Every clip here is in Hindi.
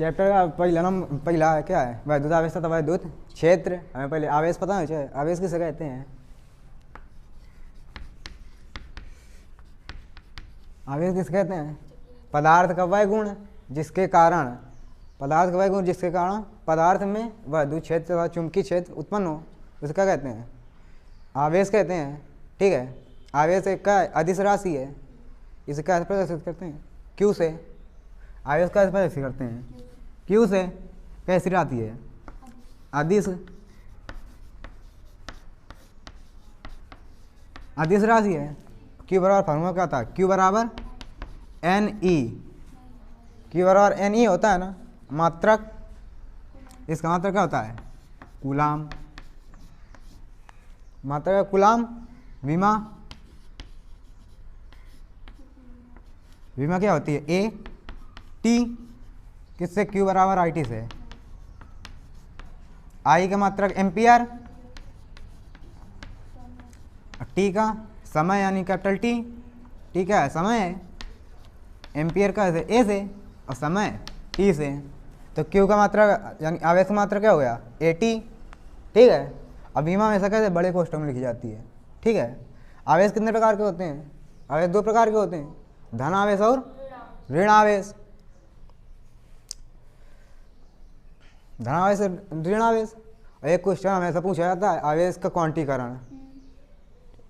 चैप्टर का पहला क्या है, वैद्युत आवेश तथा वैद्युत क्षेत्र। हमें पहले आवेश पता है, चाहिए आवेश किसे कहते हैं। आवेश किसे कहते हैं? पदार्थ का वह गुण जिसके कारण पदार्थ में वैद्युत क्षेत्र तथा चुंबकीय क्षेत्र उत्पन्न हो, उसे क्या कहते हैं? आवेश कहते हैं। ठीक है, आवेश एक का अदिश राशि है, इसे कैसे प्रदर्शित करते हैं? क्यू से। आवेश कैसे प्रदर्शित करते हैं? क्यू से। कैसी राशि है? अदिश राशि है। क्यू बराबर फॉर्मूला क्या था? क्यू बराबर एन ई। क्यू बराबर एन ई होता है ना, मात्रक। इसका मात्रक क्या होता है? कूलाम। मात्रक कूलाम। विमा क्या होती है? A T. किससे? क्यू बराबर आई टी से। आई का मात्रक एम्पियर, टी का समय यानी कैपिटल टी। टी क्या है? समय है। एम्पियर का ए से और समय टी से। तो क्यू का मात्रक यानी आवेश का मात्रक क्या हो गया? A T. ठीक है, अब विमा हमेशा कैसे बड़े कोष्ठक में लिखी जाती है। ठीक है, आवेश कितने प्रकार के होते हैं? आवेश दो प्रकार के होते हैं, धन आवेश और ऋण आवेश। धन आवेश और ऋण आवेश। और एक क्वेश्चन हमेशा पूछा जाता है, आवेश का क्वांटीकरण।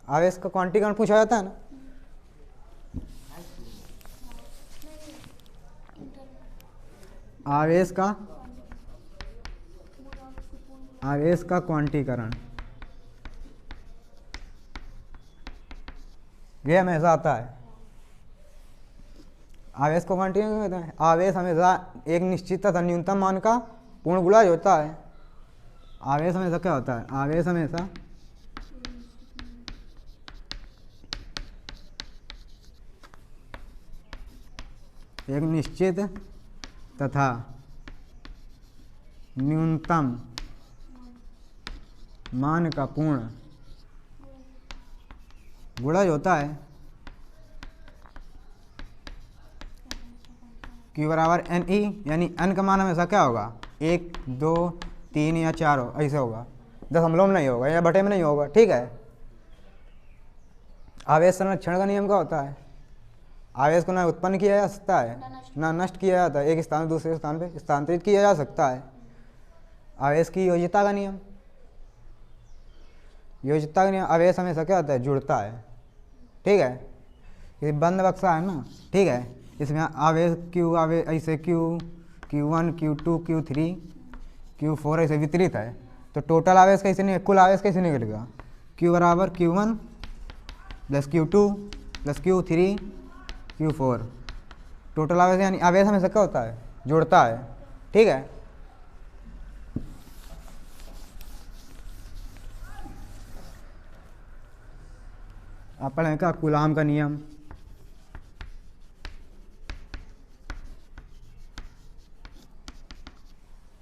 आवेश का क्वांटीकरण पूछा जाता है ना। आवेश का क्वांटीकरण ये हमेशा आता है। आवेश को क्वांटीकरण कहते हैं। आवेश हमेशा एक निश्चित तथा न्यूनतम मान का पूर्ण गुणज होता है। आवेश हमेशा क्या होता है? आवेश हमेशा एक निश्चित तथा न्यूनतम मान का पूर्ण गुणज होता है। Q बराबर एन ई, यानी n का मान हमेशा क्या होगा? 1, 2, 3 या 4 हो, ऐसे होगा। दशमलव में नहीं होगा या बटे में नहीं होगा। ठीक है, आवेश संरक्षण का नियम क्या होता है? आवेश को ना उत्पन्न किया जा सकता है ना नष्ट किया जाता है, एक स्थान से दूसरे स्थान पे स्थानांतरित किया जा सकता है। आवेश की योज्यता का नियम। योज्यता का नियम, आवेश हमेशा क्या होता है? जुड़ता है। ठीक है, ये बंद बक्सा है ना। ठीक है, इसमें आवेश क्यू आवेश ऐसे Q1, Q2, Q3, Q4 ऐसे वितरित है। तो टोटल आवेश कैसे नहीं, कुल आवेश कैसे निकलेगा? Q बराबर Q1 plus Q2 plus Q3 Q4। Total आवेश यानी आवेश हमेशा क्या होता है? जुड़ता है। ठीक है, आप पढ़ें क्या? कूलाम का नियम।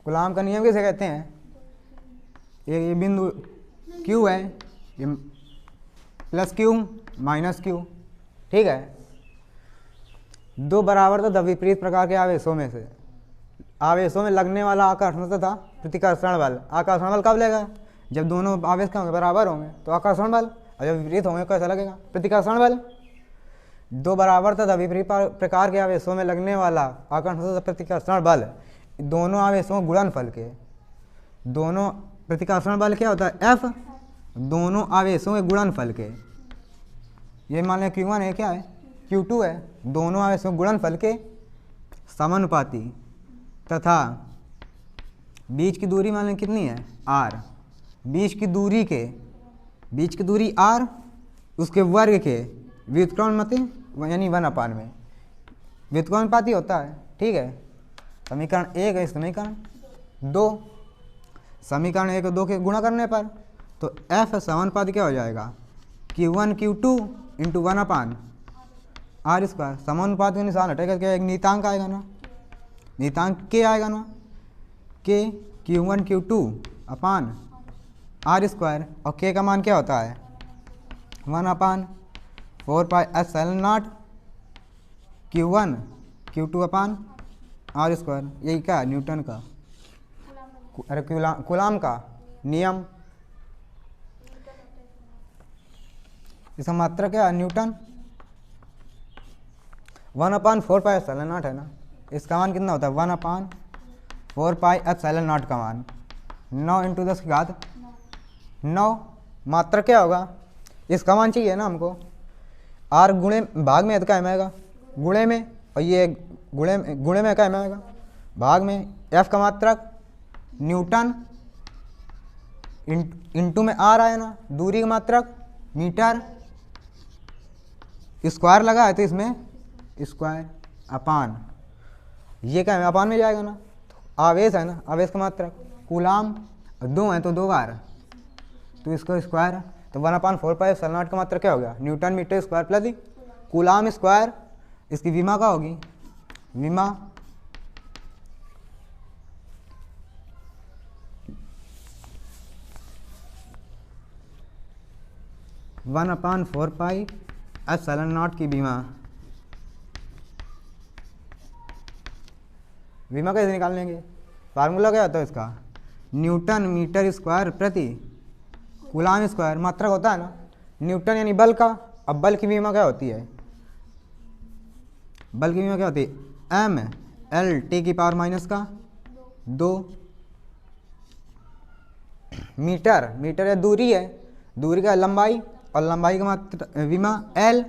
कूलाम का नियम किसे कहते हैं? ये बिंदु Q है, ये प्लस Q माइनस Q। ठीक है, दो बराबर तथा विपरीत प्रकार के आवेशों में लगने वाला आकर्षण तथा प्रतिकर्षण बल। आकर्षण बल कब लगेगा? जब दोनों आवेश क्या होंगे? बराबर होंगे तो आकर्षण बल, और जब विपरीत होंगे कैसा लगेगा? प्रतिकर्षण बल। दो बराबर तथा विपरीत प्रकार के आवेशों में लगने वाला आकर्षण तथा प्रतिकर्षण बल दोनों आवेशों गुणनफल के। दोनों प्रतिकर्षण बल क्या होता है? F। दोनों आवेशों के गुणनफल के। ये मान लें Q1 है, क्या है? Q2 है। दोनों आवेशों गुणनफल के समानुपाती तथा बीच की दूरी मान लें कितनी है? R। बीच की दूरी R, उसके वर्ग के व्युत्क्रमानुपाती यानी 1/, में व्युत्क्रमानुपाती होता है। ठीक है, समीकरण 1 है, समीकरण 2। समीकरण 1 और 2 के गुणा करने पर तो F समानुपाती क्या हो जाएगा? Q1 Q2 into 1/r²। समानुपात का निशान हटेगा, क्या एक नीतांक आएगा ना, नीतांक K आएगा ना, K Q1 Q2 अपान r²। और K का मान क्या होता है? 1/4πε0 Q1 Q2 अपान आर स्क्वायर, यही क्या है न्यूटन का, अरे कूलाम का नियम, इसका मात्रा क्या है न्यूटन। 1/4πε0 है ना, इसका मान कितना होता है 1/4πε0 का मान 9 × 10⁻9। मात्रा क्या होगा, इसका मान चाहिए ना हमको, आर गुणे भाग में क्या आएगा गुणे में, और ये गुणे में क्या आएगा भाग में, एफ का मात्रक न्यूटन इंटू में आर आया ना, दूरी का मात्रक मीटर, स्क्वायर लगा है तो इसमें स्क्वायर अपान, ये क्या है अपान में जाएगा ना, आवेश है ना, आवेश का मात्रक कूलाम, 2 है तो 2 बार, तो इसको स्क्वायर, तो 1/4πε0 का मात्रा क्या हो गया newton metre square plus coulomb square. इसकी विमा क्या होगी, विमा 1/4πε0 की विमा कैसे निकाल लेंगे, फार्मूला क्या होता है इसका, न्यूटन मीटर स्क्वायर प्रति कूलाम स्क्वायर, मात्रक होता है ना न्यूटन यानी बल का। अब बल की विमा क्या होती है, बल की विमा क्या होती है mL/10⁻⁻2 मीटर, मीटर या दूरी है, दूरी का लंबाई, और लंबाई का मात्रा विमा L,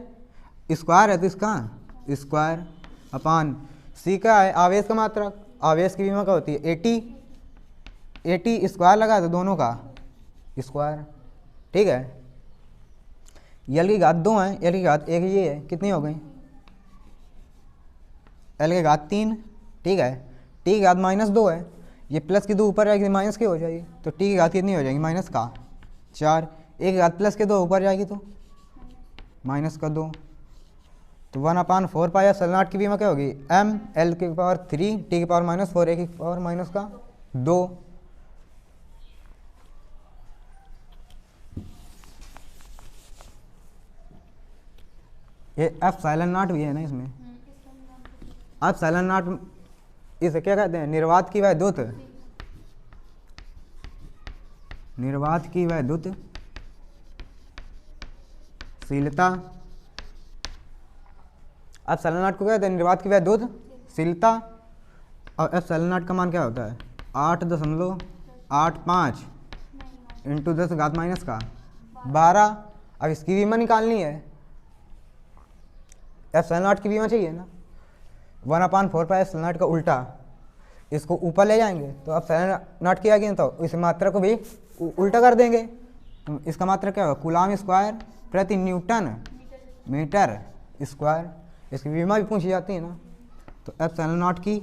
स्क्वायर है तो इसका स्क्वायर अपान सी का है आवेश का मात्रक, आवेश की विमा क्या होती है AT स्क्वायर लगा तो दोनों का स्क्वायर, ठीक है। एल की घात 2 है, एल की घात 1 ये है, कितनी हो गई एल की घात 3, ठीक है। टी की घात -2 है, ये प्लस की 2 ऊपर जाएगी माइनस की हो जाएगी, तो टी की घात कितनी हो जाएगी माइनस का 4, एक घात प्लस के 2 ऊपर जाएगी तो माइनस का 2, तो 1/4πε0 की विमा क्या होगी mL की पावर 3 टी की पावर -4 ए की पावर -2। ये ε0 भी है ना इसमें, ε0 इसे क्या कहते हैं निर्वात की वैद्युत, निर्वात की वैद्युतशीलता, ε0 को कहते हैं निर्वात की वैद्युतशीलता, और ε0 का मान क्या होता है 8.85 × 10⁻⁻12। अब इसकी विमा निकालनी है, ε0 की विमा चाहिए ना, 1/4πε0 का उल्टा, इसको ऊपर ले जाएंगे तो अब ε0 की आ गई तो इस मात्रा को भी उल्टा कर देंगे, तो इसका मात्रा क्या होगा कूलाम स्क्वायर प्रति न्यूटन मीटर स्क्वायर। इसकी विमा भी पूछी जाती है ना, तो ε0 की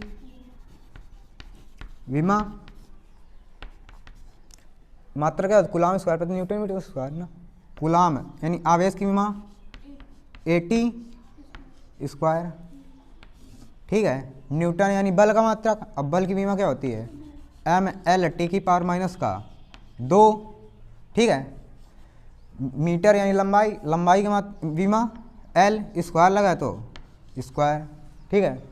विमा मात्रा क्या कूलाम स्क्वायर प्रति न्यूटन मीटर स्क्वायर ना, कूलाम यानी आवेश की विमा AT स्क्वायर, ठीक है। न्यूटन यानी बल का मात्रक, अब बल की विमा क्या होती है mL/T की पावर -2, ठीक है। मीटर यानी लंबाई, लंबाई की विमा L, स्क्वायर लगा तो स्क्वायर, ठीक है।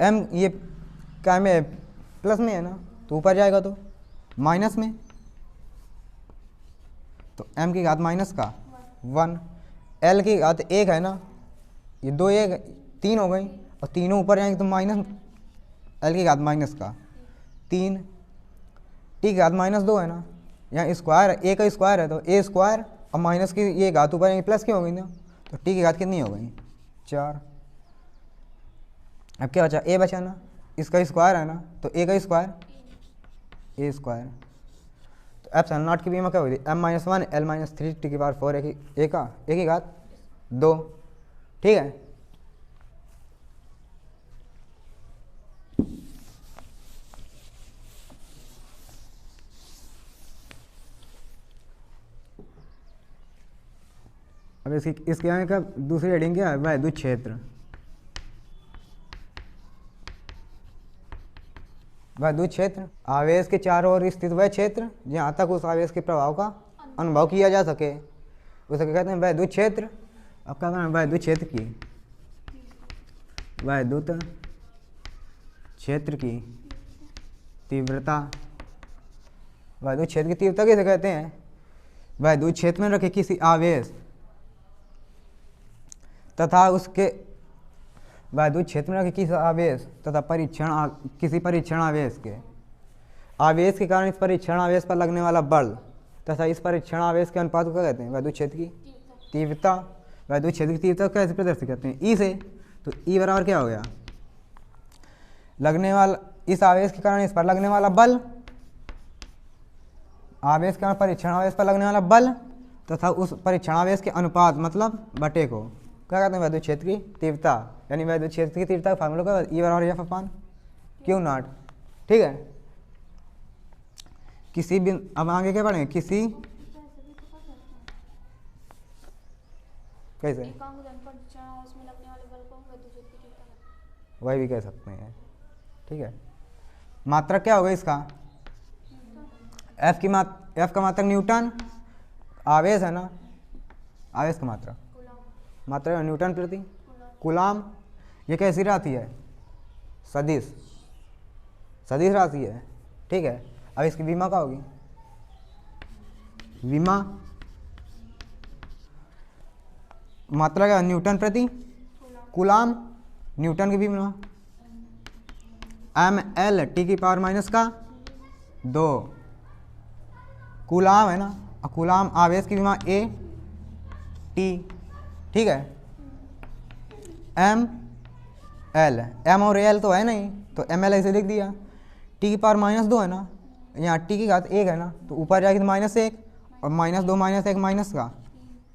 m ये क्या में प्लस में है ना, तो ऊपर जाएगा तो माइनस में, तो m की घात -1, L की घात 1 है ना, ये 2 1 3 हो गई, और तीनों ऊपर जाएंगे तो माइनस L की घात -3, टी की घात -2 है ना, यहाँ स्क्वायर ए का स्क्वायर है तो ए स्क्वायर, और माइनस की ये घात ऊपर जाएंगे प्लस की हो गई ना, तो टी की घात कितनी हो गई 4। अब क्या बचा ए बचा ना, इसका स्क्वायर है ना, तो ए का स्क्वायर ए स्क्वायर, तो ε0 की विमा क्या होगी m-1 L-3 टी की पावर 4 ए की घात 2, ठीक है। अब इसके आगे का दूसरी हेडिंग क्या है वैद्युत क्षेत्र। वैद्युत क्षेत्र आवेश के चारों ओर स्थित वह क्षेत्र जहाँ तक उस आवेश के प्रभाव का अनुभव किया जा सके, उसे क्या कहते हैं वैद्युत क्षेत्र। अब क्या कहना है वैद्युत क्षेत्र की, वैद्युत क्षेत्र की तीव्रता, वैद्युत क्षेत्र की तीव्रता कैसे कहते हैं? वैद्युत क्षेत्र में रखे किसी आवेश तथा उसके वैद्युत क्षेत्र में रखे किसी आवेश तथा किसी परीक्षण आवेश के कारण इस परीक्षण आवेश पर लगने वाला बल तथा इस परीक्षण आवेश के अनुपात को क्या कहते हैं? वैद्युत क्षेत्र की तीव्रता। वैद्युत क्षेत्र की तीव्रता कैसे प्रदर्शित करते हैं? ई से। तो ई बराबर क्या हो गया? लगने वाला इस आवेश के कारण इस पर लगने वाला बल, आवेश के कारण परीक्षण आवेश पर लगने वाला बल तथा उस परीक्षण आवेश के अनुपात मतलब बटे को क्या कहते हैं? वैद्युत क्षेत्र की तीव्रता। यानी वैद्युत क्षेत्र की तीव्रता का फार्मूला क्या है? ई बराबर एफ अपान क्यू नॉट। ठीक है। किसी भी अब आगे क्या पढ़ेंगे? किसी कैसे वही भी कह सकते हैं। ठीक है। मात्रक क्या होगा इसका? एफ का मात्रक न्यूटन, आवेश है ना, आवेश का मात्रक न्यूटन प्रति कूलाम। ये कैसी राशि है? सदिश राशि है। ठीक है। अब इसकी विमा क्या होगी? विमा मात्रा क्या? न्यूटन प्रति कूलाम। न्यूटन की विमा एम एल टी की पावर माइनस का 2 कूलाम है ना। कूलाम आवेश की विमा ए टी। ठीक है। एम एल, एम और एल तो है नहीं तो एम एल ऐसे लिख दिया। टी की पावर माइनस 2 है ना, यहाँ टी की घात 1 है ना, तो ऊपर जाएगी तो -1 और -2 -1 माइनस का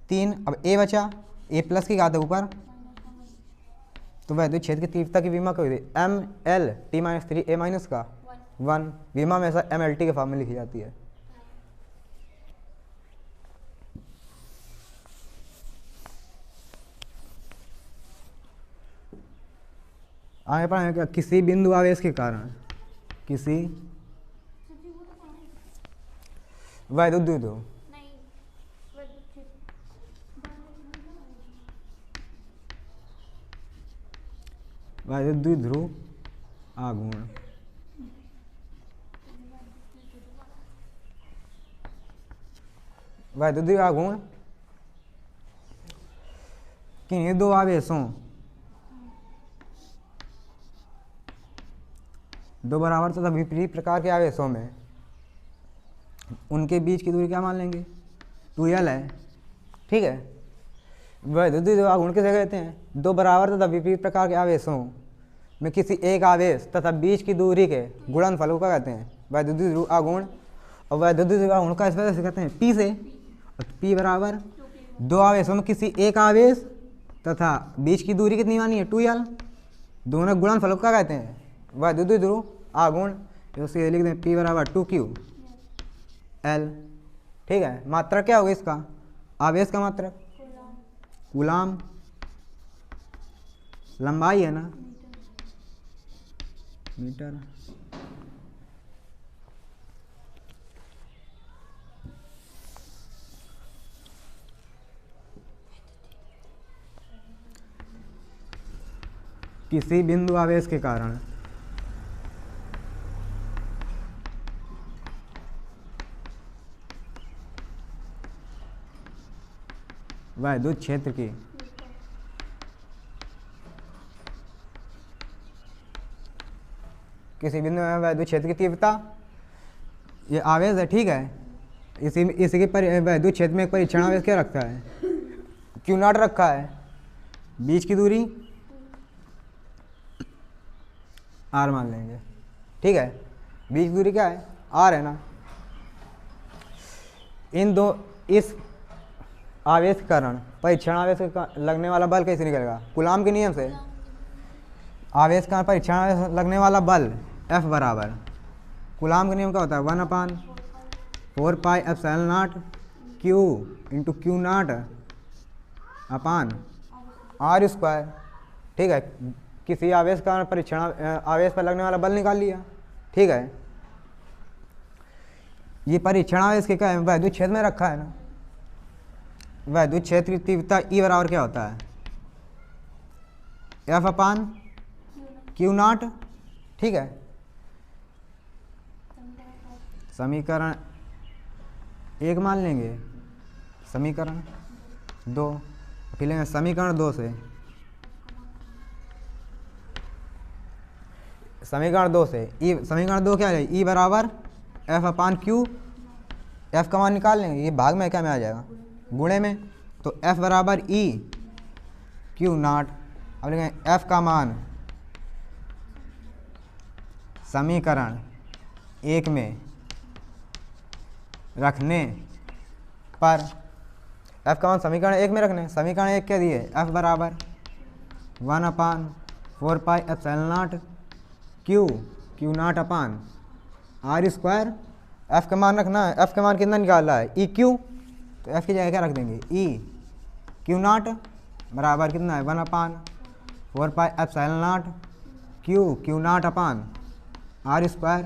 3। अब ए बचा, ए प्लस की घात है ऊपर, तो वैद्युत क्षेत्र की तीव्रता की विमा क्या होती है? एम एल टी माइनस 3 ए माइनस का 1। विमा में ऐसा एम एल टी के फॉर्म में लिखी जाती है। आगे पढ़ेंगे क्या? किसी बिंदु आवेश के कारण किसी वैद्युत द्विध्रुव वैद्युत द्विध्रुव आघूर्ण वैद्युत द्विध्रुव आघूर्ण किन्हीं दो आवेशों, दो बराबर तथा विपरीत प्रकार के आवेशों में उनके बीच की दूरी क्या मान लेंगे? 2l है। ठीक है। वैद्युत द्विध्रुव आघूर्ण किसे कहते हैं? दो बराबर तथा विपरीत प्रकार के आवेशों में किसी एक आवेश तथा बीच की दूरी के गुणनफल को क्या कहते हैं? वैद्युत द्विध्रुव आघूर्ण। और वैद्युत द्विध्रुव आघूर्ण का इस वजह से कहते हैं P से। और P बराबर दो आवेशों में किसी एक आवेश तथा बीच की दूरी कितनी मानी है? 2l। दोनों गुणनफल को क्या कहते हैं? वैद्युत द्विध्रुव आघूर्ण। उसे लिख दें P बराबर 2q L। ठीक है। मात्रक क्या होगा इसका? आवेश का मात्रक कूलाम। लंबाई है ना, मीटर। किसी बिंदु आवेश के कारण वैद्युत क्षेत्र की किसी बिंदु में वैद्युत क्षेत्र की तीव्रता, ये आवेश है। ठीक है। इसी के वैद्युत क्षेत्र में एक परीक्षण आवेश क्या रखा है? Q0 रखा है। बीच की दूरी R मान लेंगे। ठीक है। बीच की दूरी क्या है? R है ना। इस आवेश के कारण परीक्षण आवेश का लगने वाला बल कैसे निकलेगा? कूलाम के नियम से। आवेश का परीक्षण आवेश लगने वाला बल F बराबर कूलाम के नियम का होता है 1/4 pi epsilon not Q into Q0 upon R square. ठीक है। किसी आवेश का परीक्षण आवेश पर लगने वाला बल निकाल लिया। ठीक है। ये परीक्षण आवेश के क्या है? वैद्युत क्षेत्र में रखा है ना। वैद्युत क्षेत्र की तीव्रता E बराबर क्या होता है? F अपान Q0। ठीक है। समीकरण 1 मान लेंगे, समीकरण 2 फिर लेंगे समीकरण 2 से, समीकरण 2 से ई, समीकरण 2 क्या है, ई बराबर एफ अपान क्यू, एफ का मान निकाल लेंगे, ये भाग में क्या में आ जाएगा, गुणे में, तो एफ बराबर ई क्यू नॉट। अब लेंगे एफ का मान समीकरण 1 में रखने पर, एफ का मान समीकरण 1 में रखने, समीकरण 1 क्या दिए, एफ बराबर 1/4 pi epsilon naught q naught upon r square. F का मान रखना है, एफ का मान कितना निकालना है, ई क्यू, तो एफ की जगह क्या रख देंगे, ई क्यू नॉट बराबर कितना है 1/4 pi epsilon naught q naught upon r square.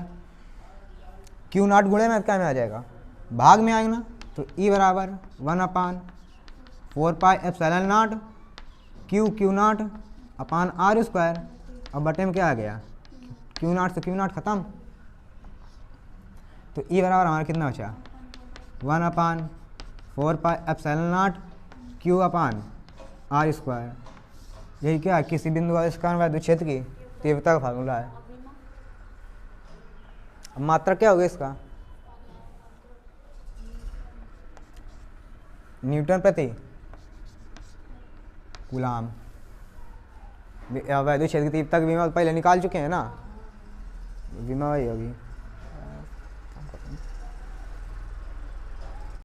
Q naught गुणे में क्या में आ जाएगा, भाग में आएगा ना, तो ई बराबर 1/4 pi epsilon naught q naught upon r square. अब बटे में क्या आ गया, क्यू नॉट से क्यू नॉट खत्म, तो ई बराबर हमारा कितना बचा 1/4 pi epsilon naught q upon r square. यही क्या, किसी बिंदु आविष्कार वैद्युत क्षेत्र की तीव्रता का फार्मूला है। अब मात्रा क्या होगा इसका, न्यूटन प्रति कूलाम। वैद्युत क्षेत्र की तीव्रता की विमा पहले निकाल चुके हैं ना, विमा वही होगी।